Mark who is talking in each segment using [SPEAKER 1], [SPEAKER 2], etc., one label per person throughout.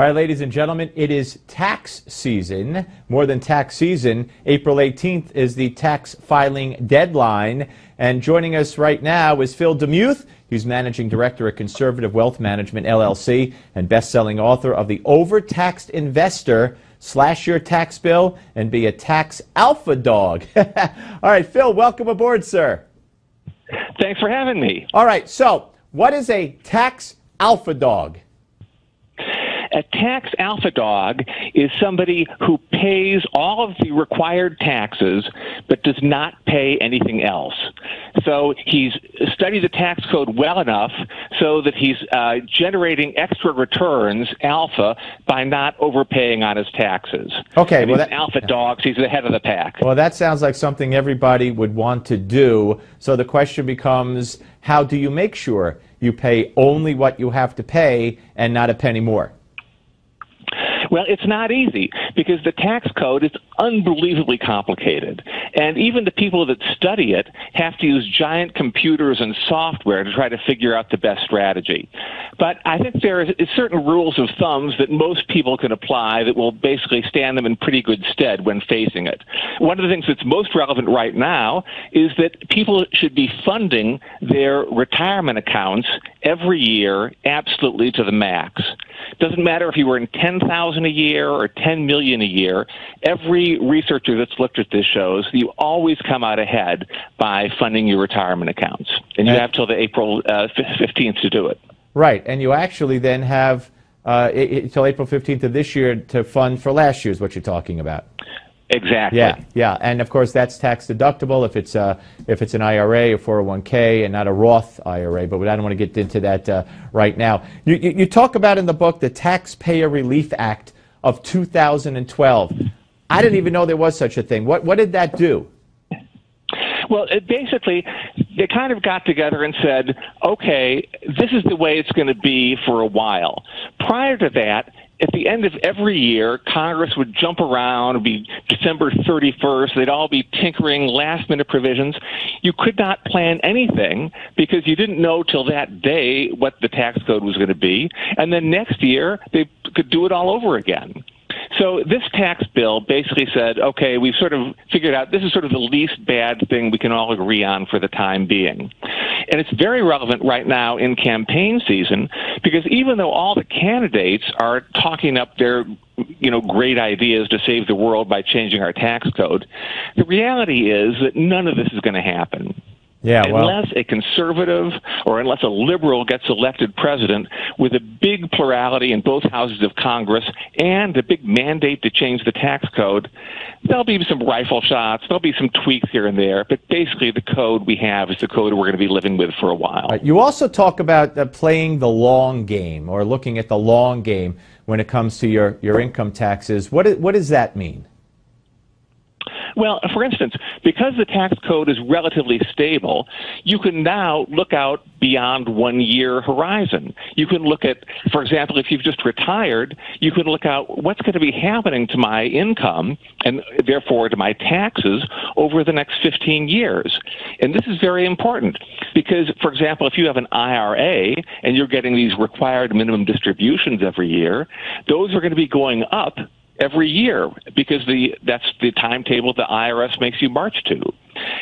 [SPEAKER 1] All right, ladies and gentlemen, it is tax season. More than tax season, April 18th is the tax filing deadline. And joining us right now is Phil DeMuth. He's Managing Director at Conservative Wealth Management, LLC, and best-selling author of The Overtaxed Investor. Slash your tax bill and be a tax alpha dog. All right, Phil, welcome aboard, sir.
[SPEAKER 2] Thanks for having me.
[SPEAKER 1] All right, so what is a tax alpha dog?
[SPEAKER 2] A tax alpha dog is somebody who pays all of the required taxes but does not pay anything else. So he's studied the tax code well enough so that he's generating extra returns, alpha, by not overpaying on his taxes.
[SPEAKER 1] Okay,
[SPEAKER 2] well, he's alpha dogs. He's the head of the pack.
[SPEAKER 1] Well, that sounds like something everybody would want to do. So the question becomes, how do you make sure you pay only what you have to pay and not a penny more?
[SPEAKER 2] Well, it's not easy because the tax code is unbelievably complicated. And even the people that study it have to use giant computers and software to try to figure out the best strategy. But I think there are certain rules of thumbs that most people can apply that will basically stand them in pretty good stead when facing it. One of the things that's most relevant right now is that people should be funding their retirement accounts every year absolutely to the max. Doesn't matter if you were in $10,000 a year or $10 million a year. Every researcher that's looked at this shows that you always come out ahead by funding your retirement accounts, and you have till the April 15th to do it.
[SPEAKER 1] Right, and you actually then have till April 15th of this year to fund for last year is what you're talking about.
[SPEAKER 2] Exactly.
[SPEAKER 1] Yeah, and of course that's tax deductible if it's an IRA or 401k and not a Roth IRA. But I don't want to get into that right now. You talk about in the book the Taxpayer Relief Act of 2012. I didn't even know there was such a thing. What did that do?
[SPEAKER 2] Well, basically, they kind of got together and said, okay, this is the way it's going to be for a while. Prior to that, at the end of every year, Congress would jump around. It would be December 31st. They'd all be tinkering last-minute provisions. You could not plan anything because you didn't know till that day what the tax code was going to be. And then next year, they could do it all over again. So this tax bill basically said, okay, we've sort of figured out this is sort of the least bad thing we can all agree on for the time being. And it's very relevant right now in campaign season because even though all the candidates are talking up their great ideas to save the world by changing our tax code, the reality is that none of this is going to happen.
[SPEAKER 1] Yeah,
[SPEAKER 2] unless a conservative or unless a liberal gets elected president with a big plurality in both houses of Congress and a big mandate to change the tax code, there'll be some rifle shots, there'll be some tweaks here and there, but basically the code we have is the code we're going to be living with for a while.
[SPEAKER 1] You also talk about playing the long game or looking at the long game when it comes to your income taxes. What does that mean?
[SPEAKER 2] Well, for instance, because the tax code is relatively stable, you can now look out beyond 1 year horizon. You can look at, for example, if you've just retired, you can look out what's going to be happening to my income and therefore to my taxes over the next 15 years. And this is very important because, for example, if you have an IRA and you're getting these required minimum distributions every year, those are going to be going up every year because that's the timetable the IRS makes you march to.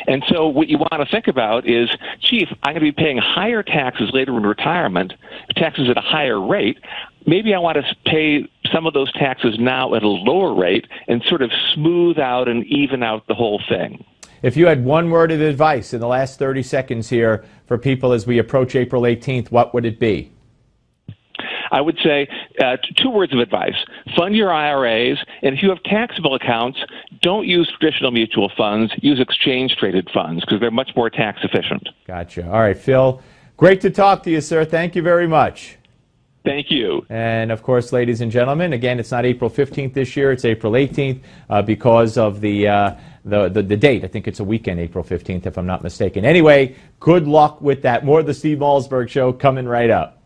[SPEAKER 2] And so what you want to think about is, Chief, I'm going to be paying higher taxes later in retirement, taxes at a higher rate. Maybe I want to pay some of those taxes now at a lower rate and sort of smooth out and even out the whole thing.
[SPEAKER 1] If you had one word of advice in the last 30 seconds here for people as we approach April 18th, what would it be?
[SPEAKER 2] I would say 2 words of advice. Fund your IRAs, and if you have taxable accounts, don't use traditional mutual funds. Use exchange-traded funds because they're much more tax efficient.
[SPEAKER 1] Gotcha. All right, Phil, great to talk to you, sir. Thank you very much.
[SPEAKER 2] Thank you.
[SPEAKER 1] And, of course, ladies and gentlemen, again, it's not April 15th this year. It's April 18th because of the date. I think it's a weekend, April 15th, if I'm not mistaken. Anyway, good luck with that. More of the Steve Malzberg Show coming right up.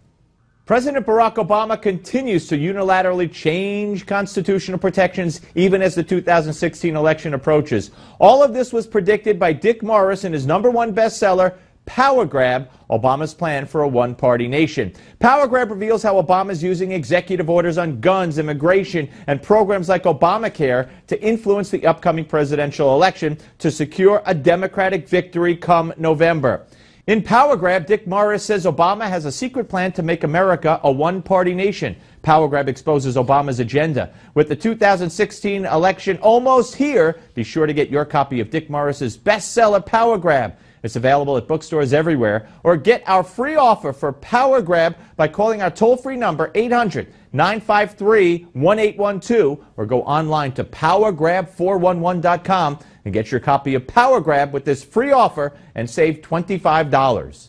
[SPEAKER 1] President Barack Obama continues to unilaterally change constitutional protections even as the 2016 election approaches. All of this was predicted by Dick Morris in his #1 bestseller, Power Grab, Obama's plan for a one-party nation. Power Grab reveals how Obama is using executive orders on guns, immigration, and programs like Obamacare to influence the upcoming presidential election to secure a Democratic victory come November. In Power Grab, Dick Morris says Obama has a secret plan to make America a one-party nation. Power Grab exposes Obama's agenda. With the 2016 election almost here, be sure to get your copy of Dick Morris's bestseller, Power Grab. It's available at bookstores everywhere. Or get our free offer for Power Grab by calling our toll-free number 800-953-1812 or go online to powergrab411.com and get your copy of Power Grab with this free offer and save $25.